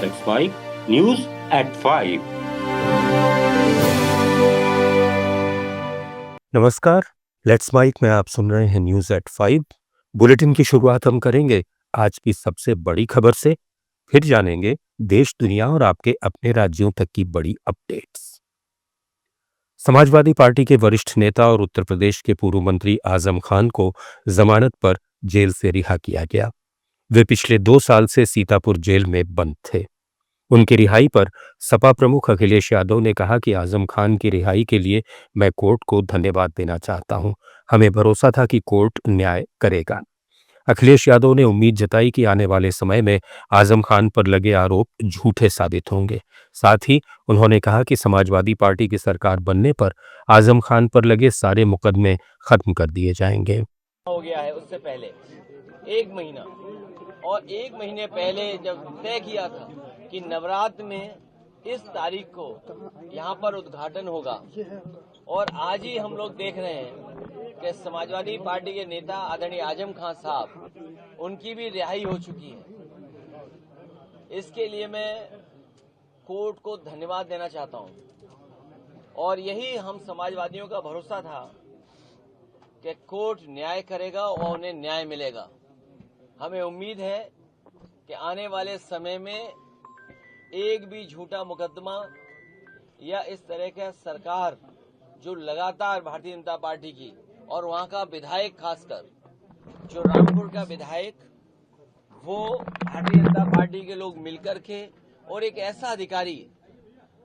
Let's Mike News at 5। नमस्कार, let's mic में आप सुन रहे हैं न्यूज एट 5। बुलेटिन की शुरुआत हम करेंगे आज की सबसे बड़ी खबर से, फिर जानेंगे देश दुनिया और आपके अपने राज्यों तक की बड़ी अपडेट्स। समाजवादी पार्टी के वरिष्ठ नेता और उत्तर प्रदेश के पूर्व मंत्री आजम खान को जमानत पर जेल से रिहा किया गया। वे पिछले 2 साल से सीतापुर जेल में बंद थे। उनकी रिहाई पर सपा प्रमुख अखिलेश यादव ने कहा कि आजम खान की रिहाई के लिए मैं कोर्ट को धन्यवाद देना चाहता हूं। हमें भरोसा था कि कोर्ट न्याय करेगा। अखिलेश यादव ने उम्मीद जताई कि आने वाले समय में आजम खान पर लगे आरोप झूठे साबित होंगे। साथ ही उन्होंने कहा कि समाजवादी पार्टी की सरकार बनने पर आजम खान पर लगे सारे मुकदमे खत्म कर दिए जाएंगे। हो गया है उससे पहले 1 महीना, और 1 महीने पहले जब तय किया था कि नवरात्र में इस तारीख को यहाँ पर उद्घाटन होगा, और आज ही हम लोग देख रहे हैं कि समाजवादी पार्टी के नेता आदरणीय आजम खान साहब, उनकी भी रिहाई हो चुकी है। इसके लिए मैं कोर्ट को धन्यवाद देना चाहता हूँ, और यही हम समाजवादियों का भरोसा था कि कोर्ट न्याय करेगा और उन्हें न्याय मिलेगा। हमें उम्मीद है कि आने वाले समय में एक भी झूठा मुकदमा या इस तरह का सरकार जो लगातार भारतीय जनता पार्टी की और वहां का विधायक, खासकर जो रामपुर का विधायक, वो भारतीय जनता पार्टी के लोग मिलकर के, और एक ऐसा अधिकारी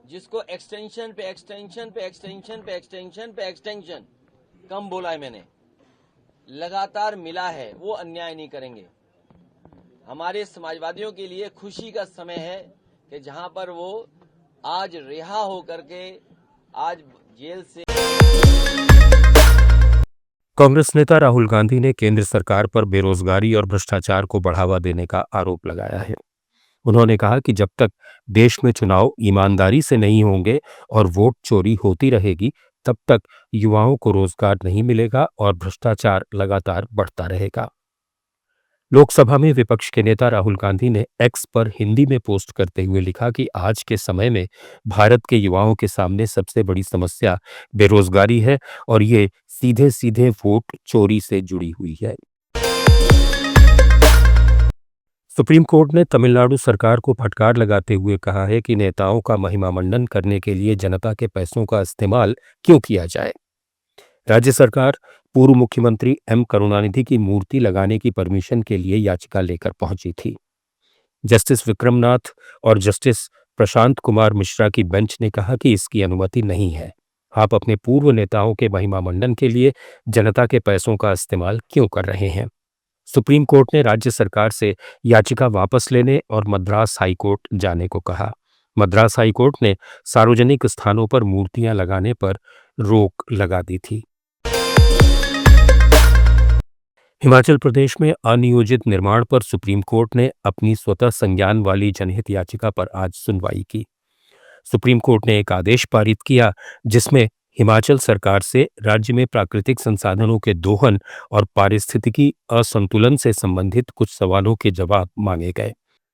जिसको एक्सटेंशन पे एक्सटेंशन पे एक्सटेंशन पे एक्सटेंशन पे एक्सटेंशन कम बोला है मैंने, लगातार मिला है, वो अन्याय नहीं करेंगे। हमारे समाजवादियों के लिए खुशी का समय है कि जहां पर वो आज रिहा होकर के आज जेल से। कांग्रेस नेता राहुल गांधी ने केंद्र सरकार पर बेरोजगारी और भ्रष्टाचार को बढ़ावा देने का आरोप लगाया है। उन्होंने कहा कि जब तक देश में चुनाव ईमानदारी से नहीं होंगे और वोट चोरी होती रहेगी, तब तक युवाओं को रोजगार नहीं मिलेगा और भ्रष्टाचार लगातार बढ़ता रहेगा। लोकसभा में विपक्ष के नेता राहुल गांधी ने एक्स पर हिंदी में पोस्ट करते हुए लिखा कि आज के समय में भारत के युवाओं के सामने सबसे बड़ी समस्या बेरोजगारी है और ये सीधे सीधे वोट चोरी से जुड़ी हुई है। सुप्रीम कोर्ट ने तमिलनाडु सरकार को फटकार लगाते हुए कहा है कि नेताओं का महिमा मंडन करने के लिए जनता के पैसों का इस्तेमाल क्यों किया जाए। राज्य सरकार पूर्व मुख्यमंत्री एम करुणानिधि की मूर्ति लगाने की परमिशन के लिए याचिका लेकर पहुंची थी। जस्टिस विक्रमनाथ और जस्टिस प्रशांत कुमार मिश्रा की बेंच ने कहा कि इसकी अनुमति नहीं है। आप अपने पूर्व नेताओं के महिमा मंडन के लिए जनता के पैसों का इस्तेमाल क्यों कर रहे हैं। सुप्रीम कोर्ट ने राज्य सरकार से याचिका वापस लेने और मद्रास हाईकोर्ट जाने को कहा। मद्रास हाईकोर्ट ने सार्वजनिक स्थानों पर मूर्तियां लगाने पर रोक लगा दी थी। हिमाचल प्रदेश में अनियोजित निर्माण पर सुप्रीम कोर्ट ने अपनी स्वतः संज्ञान वाली जनहित याचिका पर आज सुनवाई की। सुप्रीम कोर्ट ने एक आदेश पारित किया जिसमें हिमाचल सरकार से राज्य में प्राकृतिक संसाधनों के दोहन और पारिस्थितिकी असंतुलन से संबंधित कुछ सवालों के जवाब मांगे गए।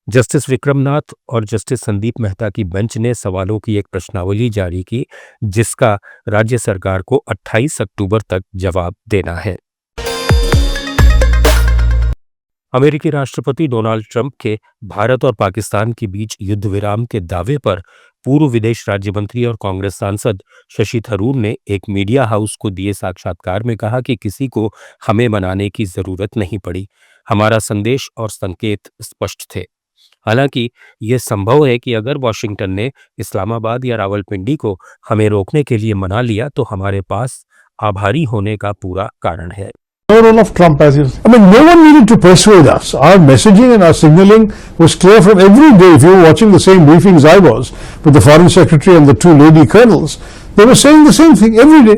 जस्टिस विक्रमनाथ और जस्टिस संदीप मेहता की बेंच ने सवालों की एक प्रश्नावली जारी की जिसका राज्य सरकार को 28 अक्टूबर तक जवाब देना है। अमेरिकी राष्ट्रपति डोनाल्ड ट्रंप के भारत और पाकिस्तान के बीच युद्ध विराम के दावे पर पूर्व विदेश राज्य मंत्री और कांग्रेस सांसद शशि थरूर ने एक मीडिया हाउस को दिए साक्षात्कार में कहा कि किसी को हमें मनाने की जरूरत नहीं पड़ी। हमारा संदेश और संकेत स्पष्ट थे। हालांकि यह संभव है कि अगर वॉशिंगटन ने इस्लामाबाद या रावलपिंडी को हमें रोकने के लिए मना लिया तो हमारे पास आभारी होने का पूरा कारण है। Role of Trump as is. I mean, no one needed to persuade us. Our messaging and our signaling was clear from every day. If you were watching the same briefings I was with the Foreign Secretary and the 2 lady colonels, they were saying the same thing every day.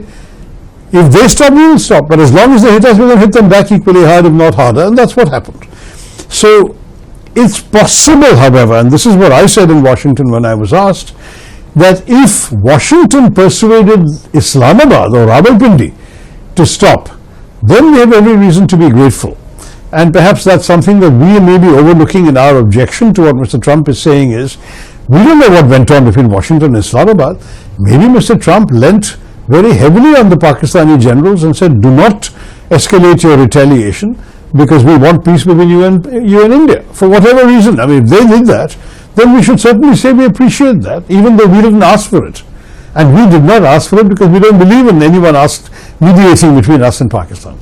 If they stop, we will stop. But as long as they hit us, we will hit them back equally hard, if not harder. And that's what happened. So, it's possible, however, and this is what I said in Washington when I was asked, that if Washington persuaded Islamabad or Rawalpindi to stop, then we have every reason to be grateful. And perhaps that's something that we may be overlooking in our objection to what Mr. Trump is saying is, we don't know what went on between Washington and Islamabad. Maybe Mr. Trump lent very heavily on the Pakistani generals and said, do not escalate your retaliation because we want peace between you and India. For whatever reason, I mean, if they did that, then we should certainly say we appreciate that, even though we didn't ask for it. And we did not ask for it because we don't believe in anyone mediating between us and Pakistan.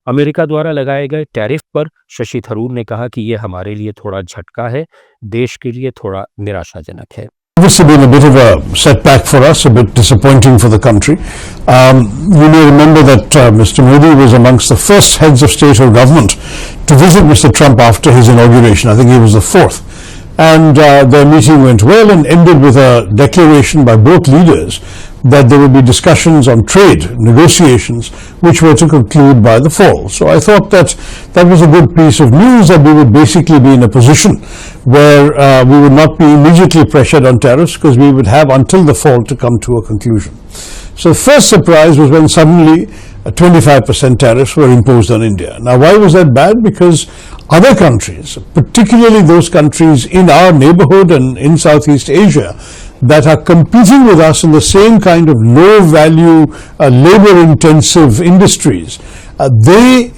America द्वारा लगाए गए tariff पर शशि थरूर ने कहा कि यह हमारे लिए थोड़ा झटका है, देश के लिए थोड़ा निराशाजनक है। Obviously been a bit of a setback for us, a bit disappointing for the country. You may remember that Mr. Modi was amongst the first heads of state or government to visit Mr. Trump after his inauguration. I think he was the fourth. And their meeting went well and ended with a declaration by both leaders that there would be discussions on trade, negotiations, which were to conclude by the fall. So I thought that that was a good piece of news, that we would basically be in a position where we would not be immediately pressured on tariffs because we would have until the fall to come to a conclusion. So the first surprise was when suddenly 25% tariffs were imposed on India. Now, why was that bad? Because other countries, particularly those countries in our neighborhood and in Southeast Asia, that are competing with us in the same kind of low-value, labor-intensive industries, they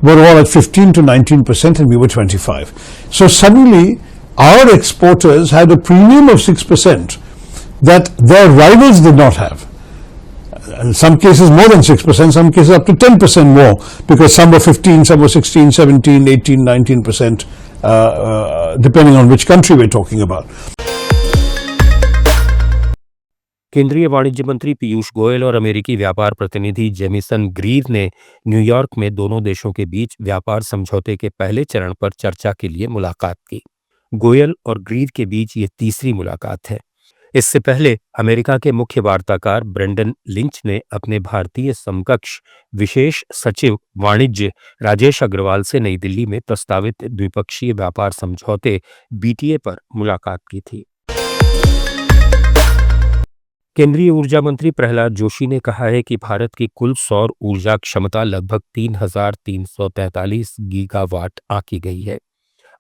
were all at 15 to 19% and we were 25. So suddenly, our exporters had a premium of 6% that their rivals did not have. In some cases more than 6%, some cases up to 10% more, because some were 15, some were 16, 17, 18, 19%, depending on which country we're talking about. केंद्रीय वाणिज्य मंत्री पीयूष गोयल और अमेरिकी व्यापार प्रतिनिधि Jameson Greer ने New York में दोनों देशों के बीच व्यापार समझौते के पहले चरण पर चर्चा के लिए मुलाकात की। गोयल और ग्रीर के बीच ये तीसरी मुलाकात है। इससे पहले अमेरिका के मुख्य वार्ताकार ब्रेंडन लिंच ने अपने भारतीय समकक्ष विशेष सचिव वाणिज्य राजेश अग्रवाल से नई दिल्ली में प्रस्तावित द्विपक्षीय व्यापार समझौते बीटीए पर मुलाकात की थी। केंद्रीय ऊर्जा मंत्री प्रहलाद जोशी ने कहा है कि भारत की कुल सौर ऊर्जा क्षमता लगभग 3,343 गीगावाट आंकी गई है।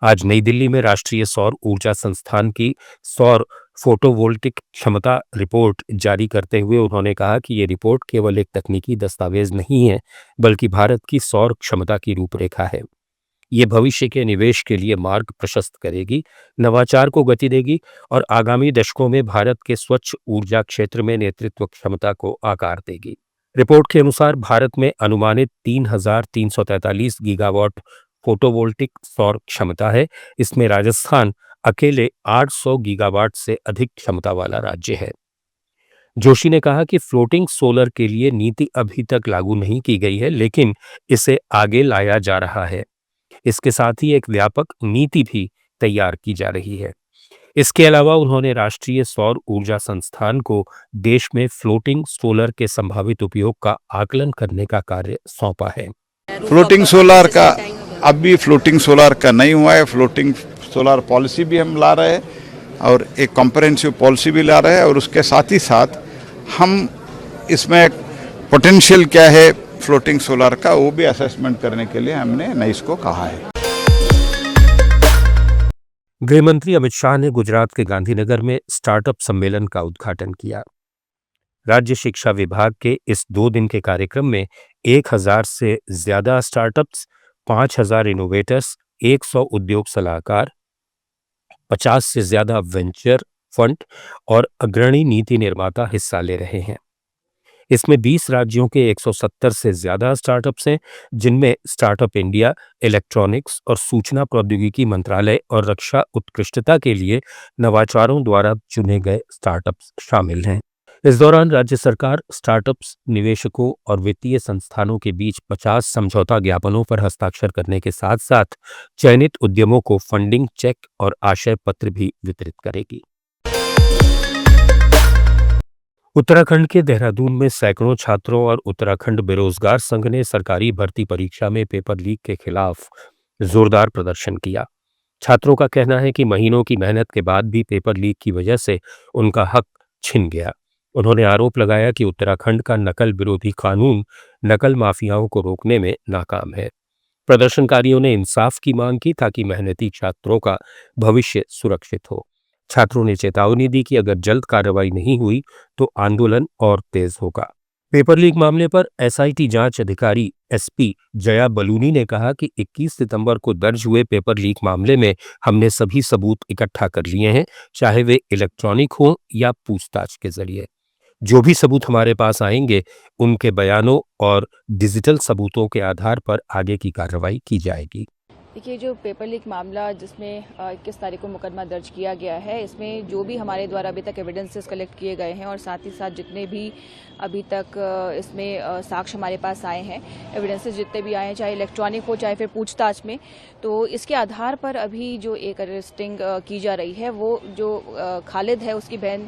आज नई दिल्ली में राष्ट्रीय सौर ऊर्जा संस्थान की सौर फोटोवोल्टिक क्षमता रिपोर्ट जारी करते हुए उन्होंने कहा कि ये रिपोर्ट केवल एक तकनीकी दस्तावेज नहीं है, बल्कि भारत की सौर क्षमता की रूपरेखा है। ये भविष्य के निवेश के लिए मार्ग प्रशस्त करेगी, नवाचार को गति देगी और आगामी दशकों में भारत के स्वच्छ ऊर्जा क्षेत्र में नेतृत्व क्षमता को आकार देगी। रिपोर्ट के अनुसार भारत में अनुमानित 3,343 गीगावाट फोटोवोल्टिक सौर क्षमता है। इसमें राजस्थान अकेले 800 गीगावाट से अधिक क्षमता वाला राज्य है। जोशी ने कहा कि फ्लोटिंग सोलर के लिए नीति अभी तक लागू नहीं की गई है, लेकिन इसे आगे लाया जा रहा है। इसके साथ ही एक व्यापक नीति भी तैयार की जा रही है। इसके अलावा उन्होंने राष्ट्रीय सौर ऊर्जा संस्थान को देश में फ्लोटिंग सोलर के संभावित उपयोग का आकलन करने का कार्य सौंपा है। फ्लोटिंग सोलर का अभी फ्लोटिंग सोलर का नहीं हुआ है। फ्लोटिंग सोलर पॉलिसी भी हम ला रहे हैं और एक कॉम्प्रिहेंसिव पॉलिसी भी ला रहे हैं, और उसके साथ ही साथ हम इसमें पोटेंशियल क्या है फ्लोटिंग सोलर का, वो भी असेसमेंट करने के लिए हमने नाइस को कहा है। गृह मंत्री अमित शाह ने गुजरात के गांधीनगर में स्टार्टअप सम्मेलन का उद्घाटन किया। राज्य शिक्षा विभाग के इस 2 दिन के कार्यक्रम में 1,000 से ज्यादा स्टार्टअप्स, 5,000 इनोवेटर्स, 100 उद्योग सलाहकार, 50 से ज्यादा वेंचर फंड और अग्रणी नीति निर्माता हिस्सा ले रहे हैं। इसमें 20 राज्यों के 170 से ज्यादा स्टार्टअप्स हैं, जिनमें स्टार्टअप इंडिया, इलेक्ट्रॉनिक्स और सूचना प्रौद्योगिकी मंत्रालय और रक्षा उत्कृष्टता के लिए नवाचारों द्वारा चुने गए स्टार्टअप्स शामिल हैं। इस दौरान राज्य सरकार स्टार्टअप्स, निवेशकों और वित्तीय संस्थानों के बीच 50 समझौता ज्ञापनों पर हस्ताक्षर करने के साथ साथ चयनित उद्यमों को फंडिंग चेक और आशय पत्र भी वितरित करेगी। उत्तराखंड के देहरादून में सैकड़ों छात्रों और उत्तराखंड बेरोजगार संघ ने सरकारी भर्ती परीक्षा में पेपर लीक के खिलाफ जोरदार प्रदर्शन किया। छात्रों का कहना है कि महीनों की मेहनत के बाद भी पेपर लीक की वजह से उनका हक छिन गया। उन्होंने आरोप लगाया कि उत्तराखंड का नकल विरोधी कानून नकल माफियाओं को रोकने में नाकाम है। प्रदर्शनकारियों ने इंसाफ की मांग की ताकि मेहनती छात्रों का भविष्य सुरक्षित हो। छात्रों ने चेतावनी दी कि अगर जल्द कार्रवाई नहीं हुई तो आंदोलन और तेज होगा। पेपर लीक मामले पर एसआईटी जांच अधिकारी एसपी जया बलूनी ने कहा कि 21 सितंबर को दर्ज हुए पेपर लीक मामले में हमने सभी सबूत इकट्ठा कर लिए हैं, चाहे वे इलेक्ट्रॉनिक हों या पूछताछ के जरिए। जो भी सबूत हमारे पास आएंगे उनके बयानों और डिजिटल सबूतों के आधार पर आगे की कार्रवाई की जाएगी। देखिए, जो पेपर लीक मामला जिसमें 21 तारीख को मुकदमा दर्ज किया गया है, इसमें जो भी हमारे द्वारा अभी तक एविडेंसेस कलेक्ट किए गए हैं और साथ ही साथ जितने भी अभी तक इसमें साक्ष्य हमारे पास आए हैं, एविडेंसेस जितने भी आए हैं, चाहे इलेक्ट्रॉनिक हो चाहे फिर पूछताछ में, तो इसके आधार पर अभी जो एक अरेस्टिंग की जा रही है वो जो खालिद है उसकी बहन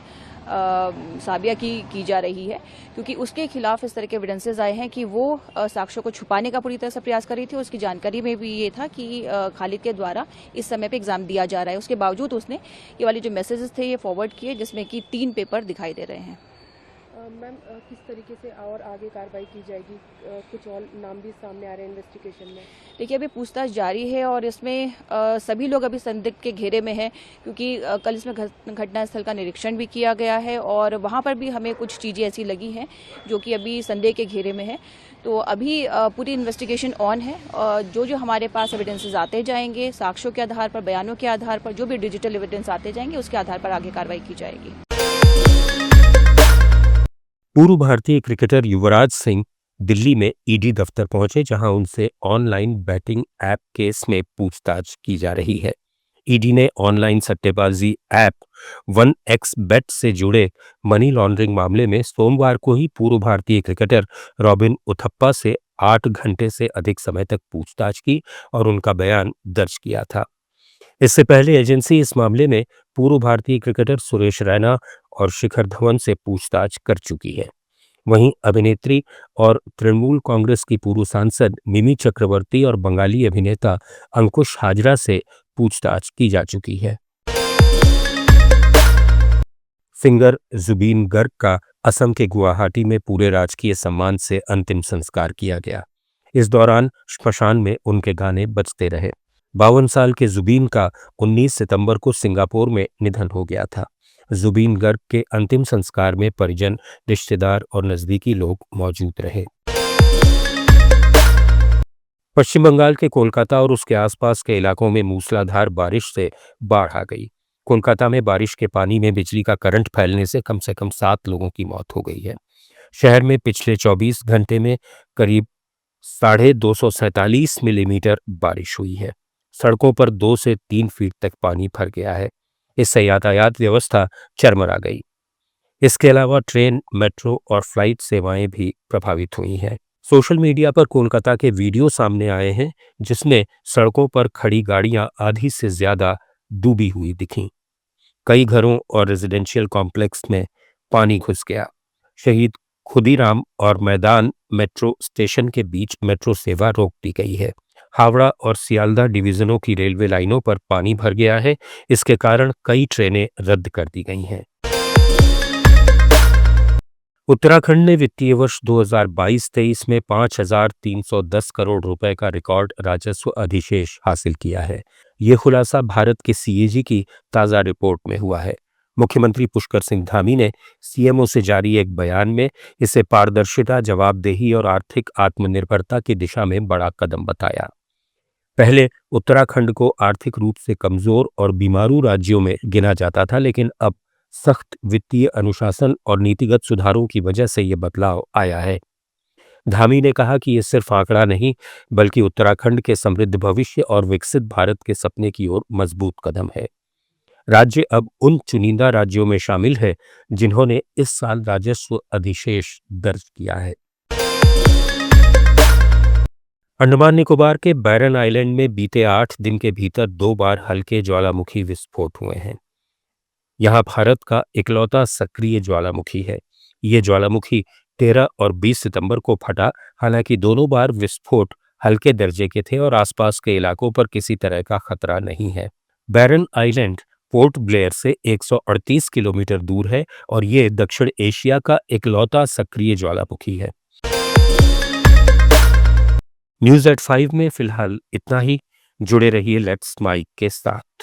साबिया की जा रही है, क्योंकि उसके खिलाफ इस तरह के एविडेंसेस आए हैं कि वो साक्ष्यों को छुपाने का पूरी तरह से प्रयास कर रही थी। उसकी जानकारी में भी ये था कि खालिद के द्वारा इस समय पे एग्जाम दिया जा रहा है। उसके बावजूद उसने ये वाले जो मैसेजेस थे ये फॉरवर्ड किए, जिसमें कि 3 पेपर दिखाई दे रहे हैं। मैम, किस तरीके से और आगे कार्रवाई की जाएगी? कुछ और नाम भी सामने आ रहे हैं इन्वेस्टिगेशन में। देखिए, अभी पूछताछ जारी है और इसमें सभी लोग अभी संदिग्ध के घेरे में हैं, क्योंकि कल इसमें घटनास्थल का निरीक्षण भी किया गया है और वहाँ पर भी हमें कुछ चीज़ें ऐसी लगी हैं जो कि अभी संदेह के घेरे में है। तो अभी पूरी इन्वेस्टिगेशन ऑन है और जो हमारे पास एविडेंसेस आते जाएंगे, साक्ष्यों के आधार पर, बयानों के आधार पर, जो भी डिजिटल एविडेंस आते जाएंगे उसके आधार पर आगे कार्रवाई की जाएगी। पूर्व भारतीय क्रिकेटर युवराज सिंह दिल्ली में ईडी दफ्तर पहुंचे, जहां उनसे ऑनलाइन बैटिंग ऐप केस में पूछताछ की जा रही है। ईडी ने ऑनलाइन सट्टेबाजी ऐप 1xBet से जुड़े मनी लॉन्ड्रिंग मामले में सोमवार को ही पूर्व भारतीय क्रिकेटर रॉबिन उथप्पा से 8 घंटे से अधिक समय तक पूछताछ की और उनका बयान दर्ज किया था। इससे पहले एजेंसी इस मामले में पूर्व भारतीय क्रिकेटर सुरेश रैना और शिखर धवन से पूछताछ कर चुकी है। वहीं अभिनेत्री और तृणमूल कांग्रेस की पूर्व सांसद मिमी चक्रवर्ती और बंगाली अभिनेता अंकुश हाजरा से पूछताछ की जा चुकी है। सिंगर जुबीन गर्ग का असम के गुवाहाटी में पूरे राजकीय सम्मान से अंतिम संस्कार किया गया। इस दौरान श्मशान में उनके गाने बजते रहे। 52 साल के जुबीन का 19 सितंबर को सिंगापुर में निधन हो गया था। जुबीन गर्ग के अंतिम संस्कार में परिजन, रिश्तेदार और नजदीकी लोग मौजूद रहे। पश्चिम बंगाल के कोलकाता और उसके आसपास के इलाकों में मूसलाधार बारिश से बाढ़ आ गई। कोलकाता में बारिश के पानी में बिजली का करंट फैलने से कम 7 लोगों की मौत हो गई है। शहर में पिछले 24 घंटे में करीब 247 मिलीमीटर बारिश हुई है। सड़कों पर 2 से 3 फीट तक पानी भर गया है। इससे यातायात व्यवस्था चरमरा गई। इसके अलावा ट्रेन, मेट्रो और फ्लाइट सेवाएं भी प्रभावित हुई हैं। सोशल मीडिया पर कोलकाता के वीडियो सामने आए हैं, जिसमें सड़कों पर खड़ी गाड़ियां आधी से ज्यादा डूबी हुई दिखीं। कई घरों और रेजिडेंशियल कॉम्प्लेक्स में पानी घुस गया। शहीद खुदीराम और मैदान मेट्रो स्टेशन के बीच मेट्रो सेवा रोक दी गई है। हावड़ा और सियालदा डिवीजनों की रेलवे लाइनों पर पानी भर गया है। इसके कारण कई ट्रेनें रद्द कर दी गई हैं। उत्तराखंड ने वित्तीय वर्ष 2022-23 में 5,310 करोड़ रुपए का रिकॉर्ड राजस्व अधिशेष हासिल किया है। ये खुलासा भारत के सीएजी की ताज़ा रिपोर्ट में हुआ है। मुख्यमंत्री पुष्कर सिंह धामी ने सीएमओ से जारी एक बयान में इसे पारदर्शिता, जवाबदेही और आर्थिक आत्मनिर्भरता की दिशा में बड़ा कदम बताया। पहले उत्तराखंड को आर्थिक रूप से कमजोर और बीमारू राज्यों में गिना जाता था, लेकिन अब सख्त वित्तीय अनुशासन और नीतिगत सुधारों की वजह से ये बदलाव आया है। धामी ने कहा कि ये सिर्फ आंकड़ा नहीं, बल्कि उत्तराखंड के समृद्ध भविष्य और विकसित भारत के सपने की ओर मजबूत कदम है। राज्य अब उन चुनिंदा राज्यों में शामिल है जिन्होंने इस साल राजस्व अधिशेष दर्ज किया है। अंडमान निकोबार के बैरन आइलैंड में बीते 8 दिन के भीतर 2 बार हल्के ज्वालामुखी विस्फोट हुए हैं। यहां भारत का इकलौता सक्रिय ज्वालामुखी है। ये ज्वालामुखी 13 और 20 सितंबर को फटा। हालांकि दोनों बार विस्फोट हल्के दर्जे के थे और आसपास के इलाकों पर किसी तरह का खतरा नहीं है। बैरन आइलैंड पोर्ट ब्लेयर से 138 किलोमीटर दूर है और ये दक्षिण एशिया का इकलौता सक्रिय ज्वालामुखी है। न्यूज़ एट 5 में फिलहाल इतना ही। जुड़े रहिए लेट्स माइक के साथ।